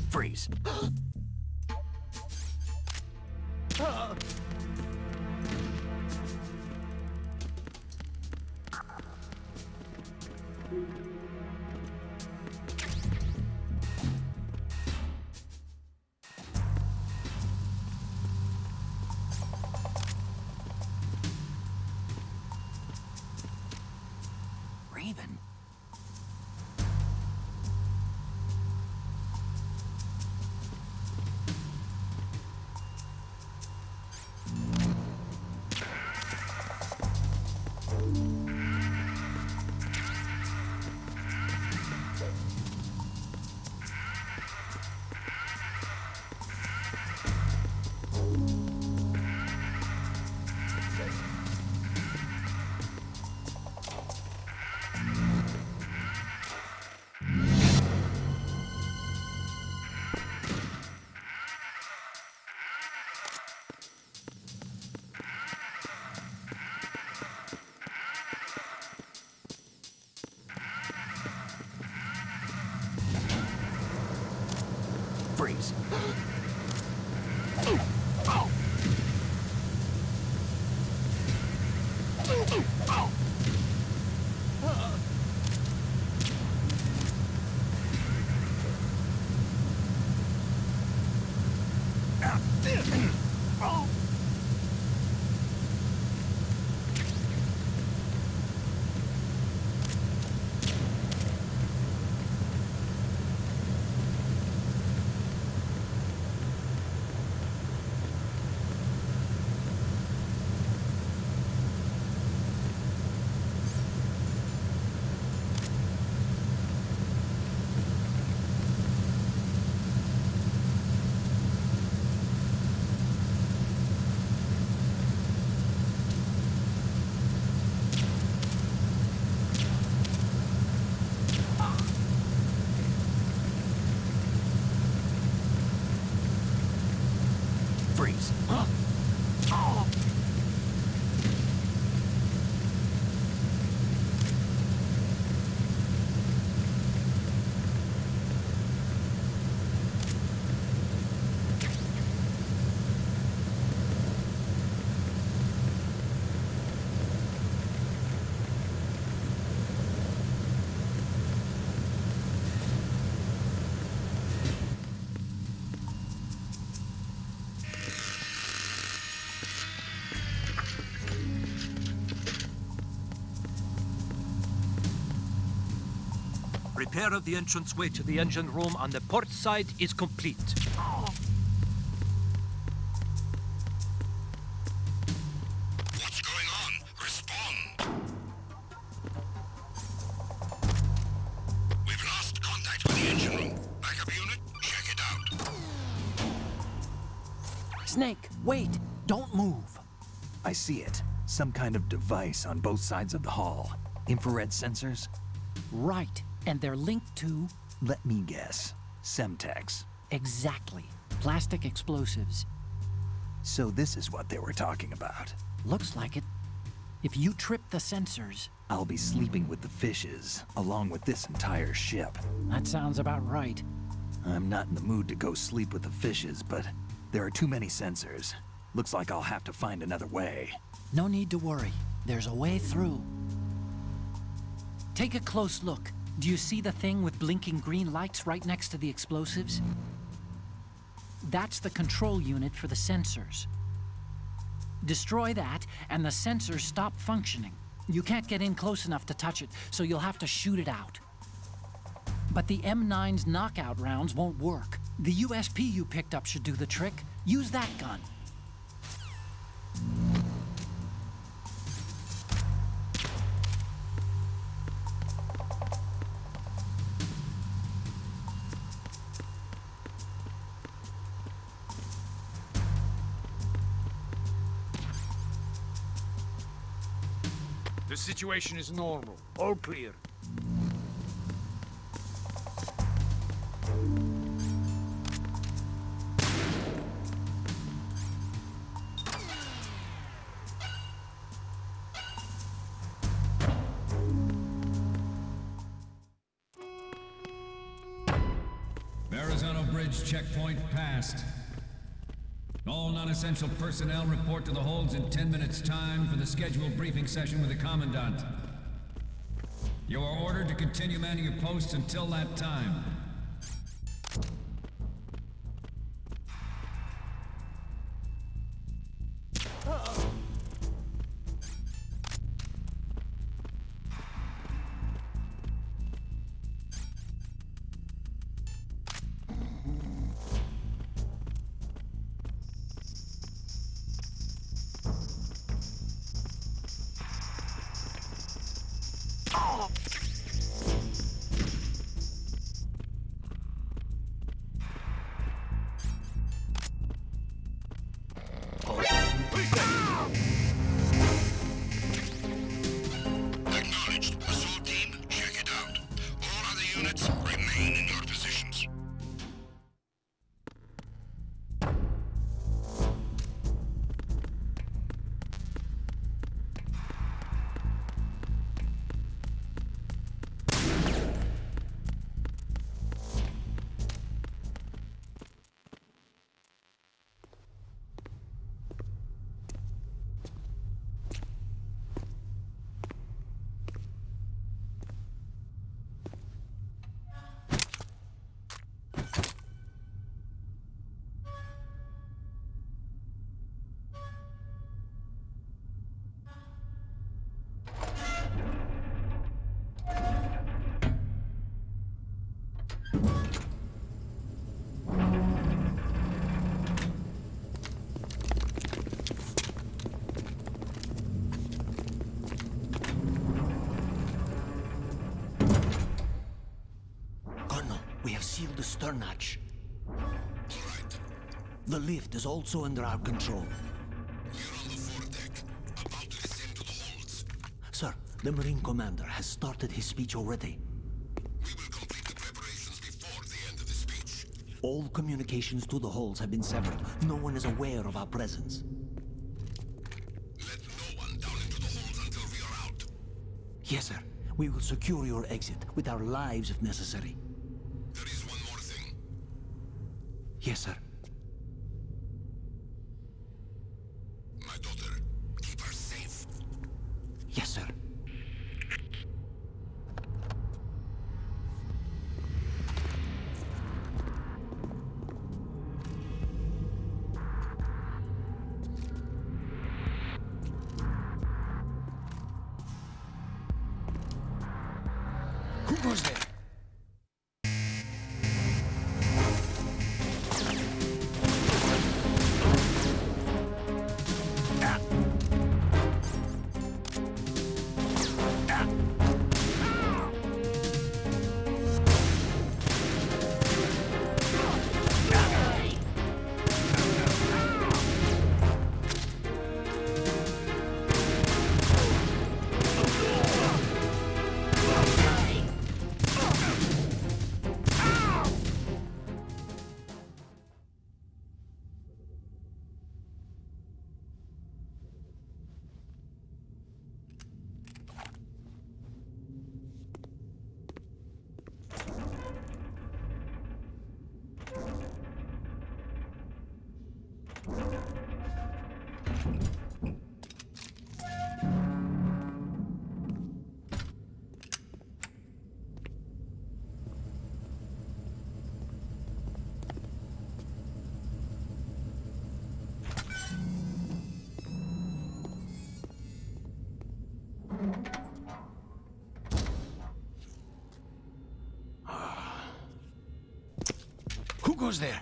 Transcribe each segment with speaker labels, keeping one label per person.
Speaker 1: Freeze. Raven. Freeze. Freeze. Repair of the entranceway to the engine room on the port side is complete.
Speaker 2: What's going on? Respond! We've lost contact with the engine room. Backup unit, check it out.
Speaker 3: Snake, wait! Don't move!
Speaker 1: I see it. Some kind of device on both sides of the hull. Infrared sensors?
Speaker 3: Right, and they're linked to...
Speaker 1: Let me guess. Semtex.
Speaker 3: Exactly. Plastic explosives.
Speaker 1: So this is what they were talking about.
Speaker 3: Looks like it. If you trip the sensors...
Speaker 1: I'll be sleeping with the fishes, along with this entire ship.
Speaker 3: That sounds about right.
Speaker 1: I'm not in the mood to go sleep with the fishes, but there are too many sensors. Looks like I'll have to find another way.
Speaker 3: No need to worry. There's a way through. Take a close look. Do you see the thing with blinking green lights right next to the explosives? That's the control unit for the sensors. Destroy that, and the sensors stop functioning. You can't get in close enough to touch it, so you'll have to shoot it out. But the M9's knockout rounds won't work. The USP you picked up should do the trick. Use that gun.
Speaker 4: The situation is normal. All clear.
Speaker 5: Verrazano Bridge checkpoint passed. All non-essential personnel report to the holds in 10 minutes' time for the scheduled briefing session with the Commandant. You are ordered to continue manning your posts until that time.
Speaker 2: Acknowledged. Assault team, check it out. All other units, remain in your positions.
Speaker 6: Colonel, we have sealed the stern hatch.
Speaker 2: All right.
Speaker 6: The lift is also under our control.
Speaker 2: We're on the foredeck, about to descend to the holds.
Speaker 6: Sir, the Marine Commander has started his speech already.
Speaker 2: We will complete the preparations before the end of the speech.
Speaker 6: All communications to the holds have been severed. No one is aware of our presence.
Speaker 2: Let no one down into the holds until we are out.
Speaker 6: Yes, sir. We will secure your exit with our lives if necessary.
Speaker 2: There is one more thing.
Speaker 6: Yes, sir.
Speaker 2: My daughter, keep her safe.
Speaker 6: Yes, sir.
Speaker 4: Who goes there? Who goes there?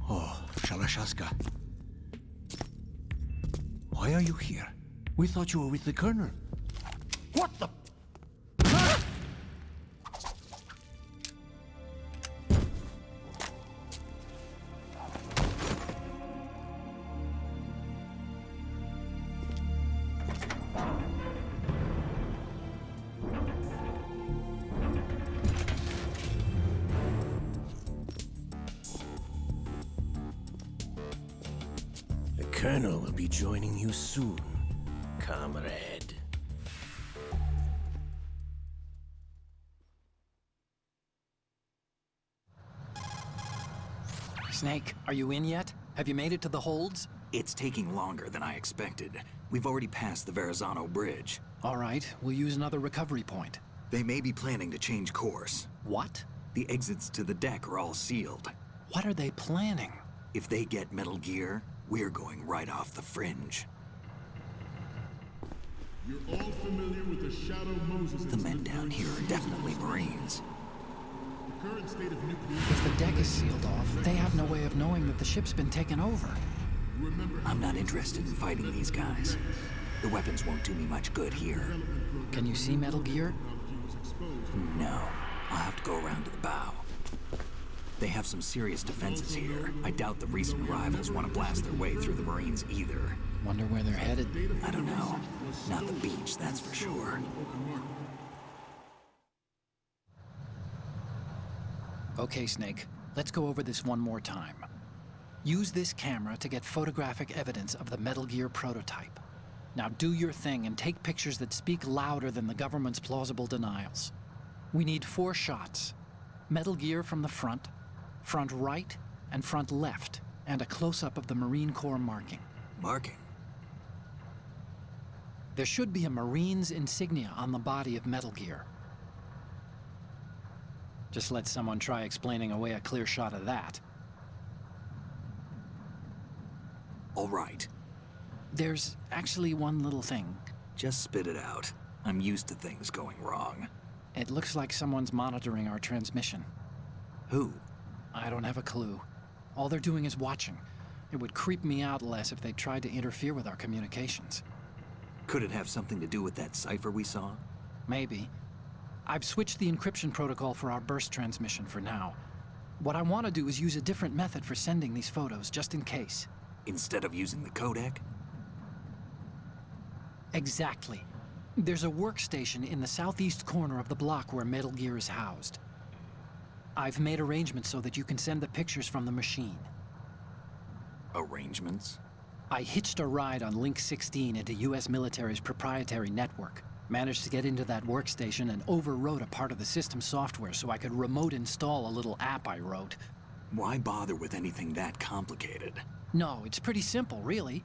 Speaker 6: Oh, Shalashaska. Why are you here? We thought you were with the Colonel.
Speaker 4: What the?
Speaker 7: Colonel will be joining you soon, comrade.
Speaker 3: Snake, are you in yet? Have you made it to the holds?
Speaker 1: It's taking longer than I expected. We've already passed the Verrazano Bridge.
Speaker 3: All right, we'll use another recovery point.
Speaker 1: They may be planning to change course.
Speaker 3: What?
Speaker 1: The exits to the deck are all sealed.
Speaker 3: What are they planning?
Speaker 1: If they get Metal Gear, we're going right off the fringe.
Speaker 8: You're all familiar with the Shadow Moses
Speaker 1: The men down here are definitely Marines.
Speaker 8: The current state of nuclear...
Speaker 3: If the deck is sealed off, they have no way of knowing that the ship's been taken over.
Speaker 8: Remember,
Speaker 1: I'm not interested in fighting these guys. The weapons won't do me much good here.
Speaker 3: Can you see Metal Gear?
Speaker 1: No. I'll have to go around to the bow. They have some serious defenses here. I doubt the recent arrivals want to blast their way through the Marines either.
Speaker 3: Wonder where they're headed.
Speaker 1: I don't know. Not the beach, that's for sure.
Speaker 3: Okay, Snake. Let's go over this one more time. Use this camera to get photographic evidence of the Metal Gear prototype. Now do your thing and take pictures that speak louder than the government's plausible denials. We need 4 shots. Metal Gear from the front right, and front left, and a close-up of the Marine Corps marking.
Speaker 1: Marking?
Speaker 3: There should be a Marine's insignia on the body of Metal Gear. Just let someone try explaining away a clear shot of that.
Speaker 1: All right.
Speaker 3: There's actually one little thing.
Speaker 1: Just spit it out. I'm used to things going wrong.
Speaker 3: It looks like someone's monitoring our transmission.
Speaker 1: Who?
Speaker 3: I don't have a clue. All they're doing is watching. It would creep me out less if they tried to interfere with our communications.
Speaker 1: Could it have something to do with that cipher we saw?
Speaker 3: Maybe. I've switched the encryption protocol for our burst transmission for now. What I want to do is use a different method for sending these photos, just in case.
Speaker 1: Instead of using the codec?
Speaker 3: Exactly. There's a workstation in the southeast corner of the block where Metal Gear is housed. I've made arrangements so that you can send the pictures from the machine.
Speaker 1: Arrangements?
Speaker 3: I hitched a ride on Link 16 into US military's proprietary network. Managed to get into that workstation and overwrote a part of the system software so I could remote install a little app I wrote.
Speaker 1: Why bother with anything that complicated?
Speaker 3: No, it's pretty simple, really.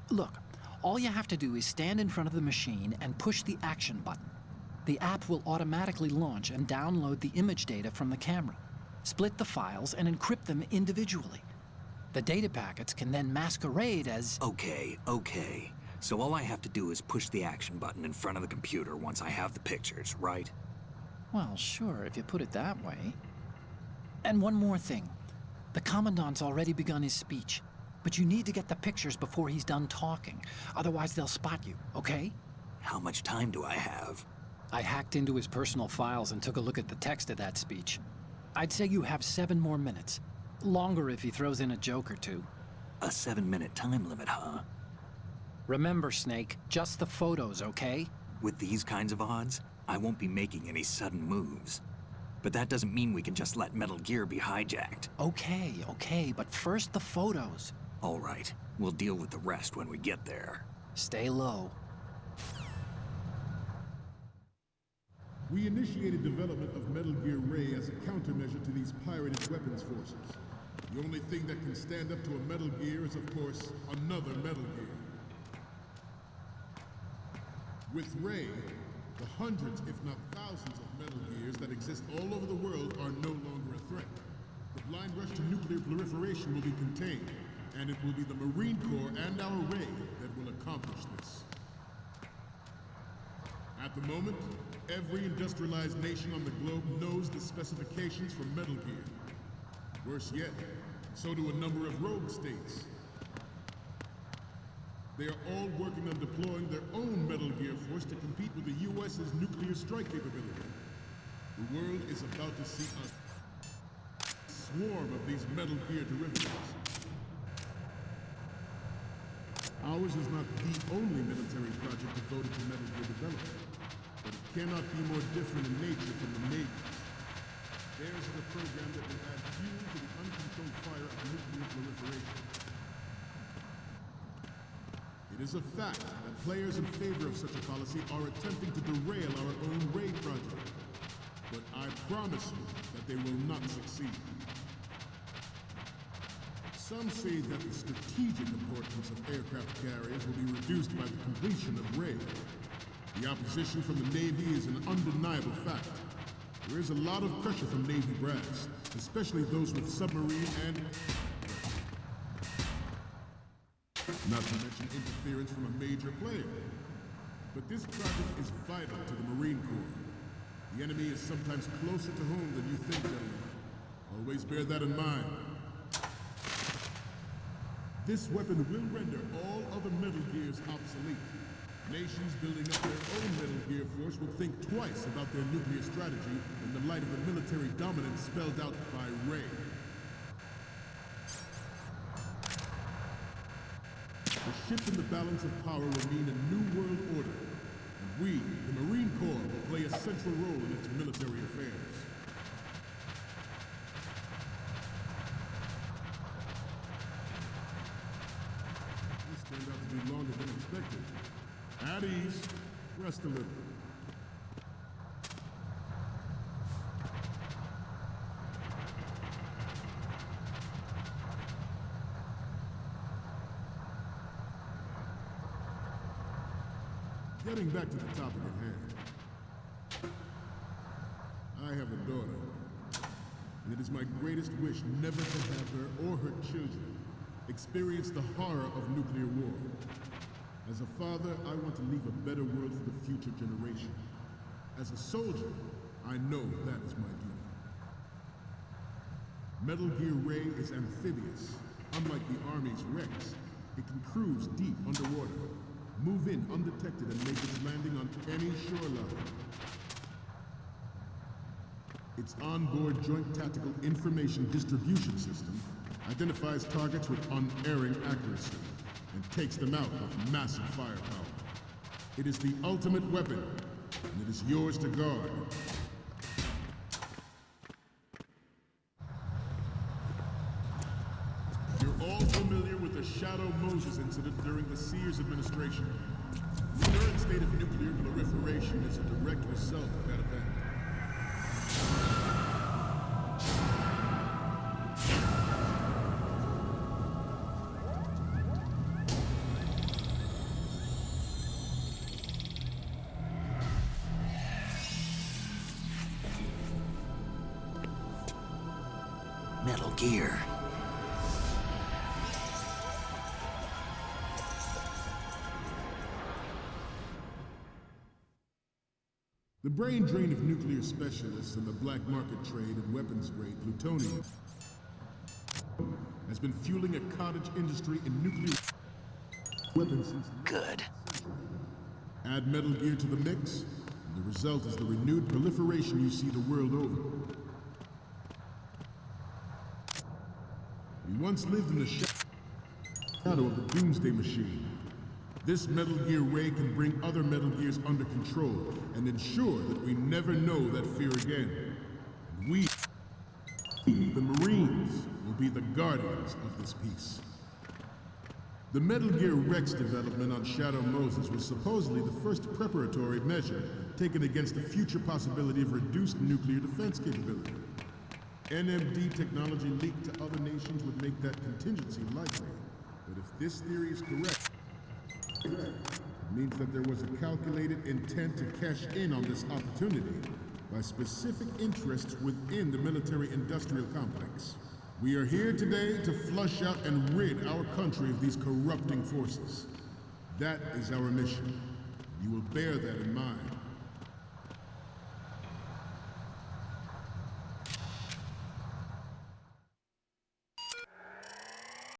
Speaker 3: Look, all you have to do is stand in front of the machine and push the action button. The app will automatically launch and download the image data from the camera, split the files, and encrypt them individually. The data packets can then masquerade as...
Speaker 1: Okay. So all I have to do is push the action button in front of the computer once I have the pictures, right?
Speaker 3: Well, sure, if you put it that way. And one more thing. The Commandant's already begun his speech, but you need to get the pictures before he's done talking. Otherwise, they'll spot you, okay?
Speaker 1: How much time do I have?
Speaker 3: I hacked into his personal files and took a look at the text of that speech. I'd say you have 7 more minutes. Longer if he throws in a joke or two.
Speaker 1: A 7-minute time limit, huh?
Speaker 3: Remember, Snake, just the photos, okay?
Speaker 1: With these kinds of odds, I won't be making any sudden moves. But that doesn't mean we can just let Metal Gear be hijacked.
Speaker 3: Okay, but first the photos.
Speaker 1: All right, we'll deal with the rest when we get there.
Speaker 3: Stay low.
Speaker 8: We initiated development of Metal Gear Ray as a countermeasure to these pirated weapons forces. The only thing that can stand up to a Metal Gear is, of course, another Metal Gear. With Ray, the hundreds, if not thousands of Metal Gears that exist all over the world are no longer a threat. The blind rush to nuclear proliferation will be contained, and it will be the Marine Corps and our Ray that will accomplish this. At the moment, every industrialized nation on the globe knows the specifications for Metal Gear. Worse yet, so do a number of rogue states. They are all working on deploying their own Metal Gear force to compete with the U.S.'s nuclear strike capability. The world is about to see a swarm of these Metal Gear derivatives. Ours is not the only military project devoted to Metal Gear development, but it cannot be more different in nature from the Navy's. Theirs is a program that will add fuel to the uncontrolled fire of nuclear proliferation. It is a fact that players in favor of such a policy are attempting to derail our own raid project. But I promise you that they will not succeed. Some say that the strategic importance of aircraft carriers will be reduced by the completion of raid. The opposition from the Navy is an undeniable fact. There is a lot of pressure from Navy brass, especially those with submarine and... not to mention interference from a major player. But this project is vital to the Marine Corps. The enemy is sometimes closer to home than you think, gentlemen. Always bear that in mind. This weapon will render all other Metal Gears obsolete. Nations building up their own Metal Gear force will think twice about their nuclear strategy in the light of the military dominance spelled out by Ray. The shift in the balance of power will mean a new world order, and we, the Marine Corps, will play a central role in its military affairs. This turned out to be longer than expected. At ease, rest a little. Getting back to the topic at hand. I have a daughter, and it is my greatest wish never to have her or her children experience the horror of nuclear war. As a father, I want to leave a better world for the future generation. As a soldier, I know that is my duty. Metal Gear Ray is amphibious. Unlike the Army's Rex, it can cruise deep underwater, move in undetected, and make its landing on any shoreline. Its onboard Joint Tactical Information Distribution System identifies targets with unerring accuracy and takes them out with massive firepower. It is the ultimate weapon, and it is yours to guard. You're all familiar with the Shadow Moses incident during the Sears administration. The current state of nuclear proliferation is a direct result of that event.
Speaker 1: Metal Gear.
Speaker 8: The brain drain of nuclear specialists and the black market trade in weapons-grade plutonium has been fueling a cottage industry in nuclear weapons since the
Speaker 1: Good.
Speaker 8: Add Metal Gear to the mix, and the result is the renewed proliferation you see the world over. We once lived in the shadow of the Doomsday Machine. This Metal Gear Ray can bring other Metal Gears under control and ensure that we never know that fear again. And we, the Marines, will be the guardians of this peace. The Metal Gear Rex development on Shadow Moses was supposedly the first preparatory measure taken against the future possibility of reduced nuclear defense capability. NMD technology leaked to other nations would make that contingency likely. But if this theory is correct, it means that there was a calculated intent to cash in on this opportunity by specific interests within the military-industrial complex. We are here today to flush out and rid our country of these corrupting forces. That is our mission. You will bear that in mind.